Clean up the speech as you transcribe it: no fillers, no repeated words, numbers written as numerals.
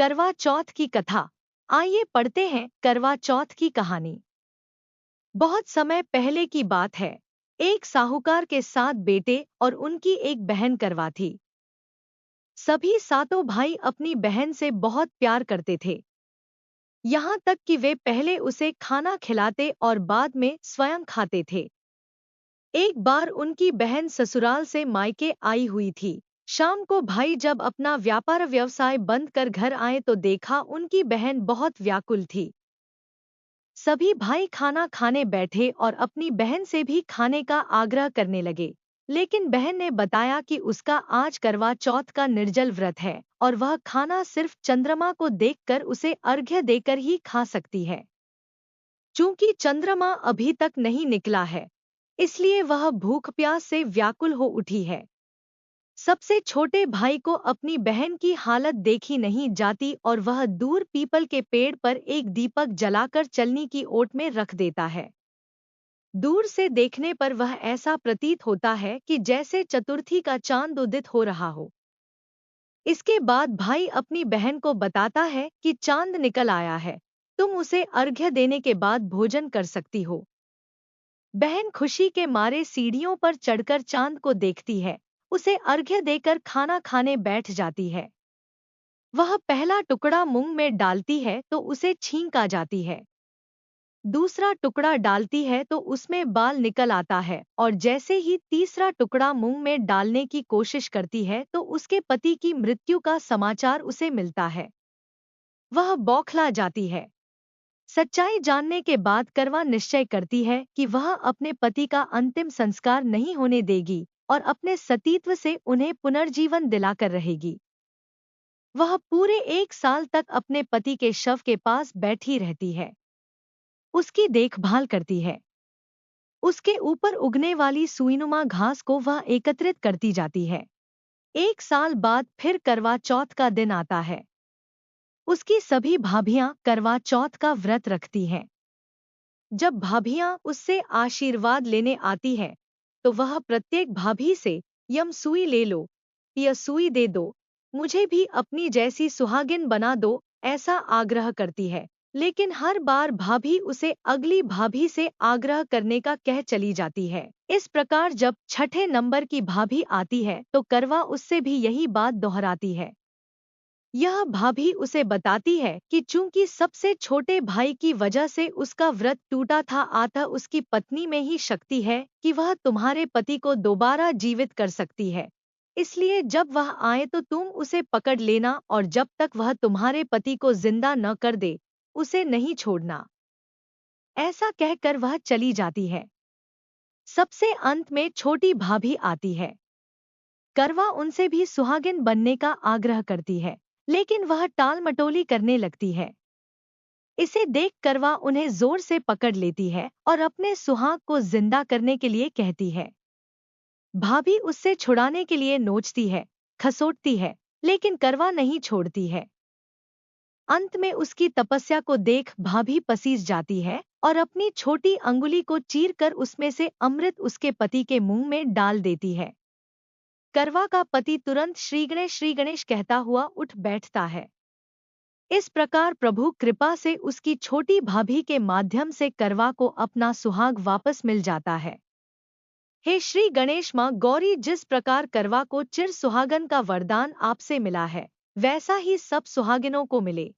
करवा चौथ की कथा। आइए पढ़ते हैं करवा चौथ की कहानी। बहुत समय पहले की बात है। एक साहूकार के 7 बेटे और उनकी एक बहन करवा थी। सभी सातों भाई अपनी बहन से बहुत प्यार करते थे, यहाँ तक कि वे पहले उसे खाना खिलाते और बाद में स्वयं खाते थे। एक बार उनकी बहन ससुराल से मायके आई हुई थी। शाम को भाई जब अपना व्यापार व्यवसाय बंद कर घर आए तो देखा उनकी बहन बहुत व्याकुल थी। सभी भाई खाना खाने बैठे और अपनी बहन से भी खाने का आग्रह करने लगे, लेकिन बहन ने बताया कि उसका आज करवा चौथ का निर्जल व्रत है और वह खाना सिर्फ चंद्रमा को देखकर उसे अर्घ्य देकर ही खा सकती है। चूंकि चंद्रमा अभी तक नहीं निकला है, इसलिए वह भूख प्यास से व्याकुल हो उठी है। सबसे छोटे भाई को अपनी बहन की हालत देखी नहीं जाती और वह दूर पीपल के पेड़ पर एक दीपक जलाकर चलनी की ओट में रख देता है। दूर से देखने पर वह ऐसा प्रतीत होता है कि जैसे चतुर्थी का चांद उदित हो रहा हो। इसके बाद भाई अपनी बहन को बताता है कि चांद निकल आया है, तुम उसे अर्घ्य देने के बाद भोजन कर सकती हो। बहन खुशी के मारे सीढ़ियों पर चढ़कर चांद को देखती है, उसे अर्घ्य देकर खाना खाने बैठ जाती है। वह पहला टुकड़ा मुंह में डालती है तो उसे छींक आ जाती है। दूसरा टुकड़ा डालती है तो उसमें बाल निकल आता है और जैसे ही तीसरा टुकड़ा मुंह में डालने की कोशिश करती है तो उसके पति की मृत्यु का समाचार उसे मिलता है। वह बौखला जाती है। सच्चाई जानने के बाद करवा निश्चय करती है कि वह अपने पति का अंतिम संस्कार नहीं होने देगी और अपने सतीत्व से उन्हें पुनर्जीवन दिलाकर रहेगी। वह पूरे 1 साल तक अपने पति के शव के पास बैठी रहती है, उसकी देखभाल करती है। उसके ऊपर उगने वाली सुईनुमा घास को वह एकत्रित करती जाती है। 1 साल बाद फिर करवा चौथ का दिन आता है। उसकी सभी भाभियां करवा चौथ का व्रत रखती हैं। जब भाभियां उससे आशीर्वाद लेने आती है, तो वह प्रत्येक भाभी से यम सुई ले लो, यह सुई दे दो, मुझे भी अपनी जैसी सुहागिन बना दो, ऐसा आग्रह करती है। लेकिन हर बार भाभी उसे अगली भाभी से आग्रह करने का कह चली जाती है। इस प्रकार जब छठे नंबर की भाभी आती है तो करवा उससे भी यही बात दोहराती है। यह भाभी उसे बताती है कि चूंकि सबसे छोटे भाई की वजह से उसका व्रत टूटा था, अतः उसकी पत्नी में ही शक्ति है कि वह तुम्हारे पति को दोबारा जीवित कर सकती है। इसलिए जब वह आए तो तुम उसे पकड़ लेना और जब तक वह तुम्हारे पति को जिंदा न कर दे, उसे नहीं छोड़ना। ऐसा कहकर वह चली जाती है। सबसे अंत में छोटी भाभी आती है। करवा उनसे भी सुहागिन बनने का आग्रह करती है, लेकिन वह टालमटोली करने लगती है। इसे देख करवा उन्हें जोर से पकड़ लेती है और अपने सुहाग को जिंदा करने के लिए कहती है। भाभी उससे छुड़ाने के लिए नोचती है, खसोटती है, लेकिन करवा नहीं छोड़ती है। अंत में उसकी तपस्या को देख भाभी पसीज जाती है और अपनी छोटी अंगुली को चीरकर उसमें से अमृत उसके पति के मुंह में डाल देती है। करवा का पति तुरंत श्री गणेश कहता हुआ उठ बैठता है। इस प्रकार प्रभु कृपा से उसकी छोटी भाभी के माध्यम से करवा को अपना सुहाग वापस मिल जाता है। हे श्री गणेश मां गौरी, जिस प्रकार करवा को चिर सुहागन का वरदान आपसे मिला है, वैसा ही सब सुहागिनों को मिले।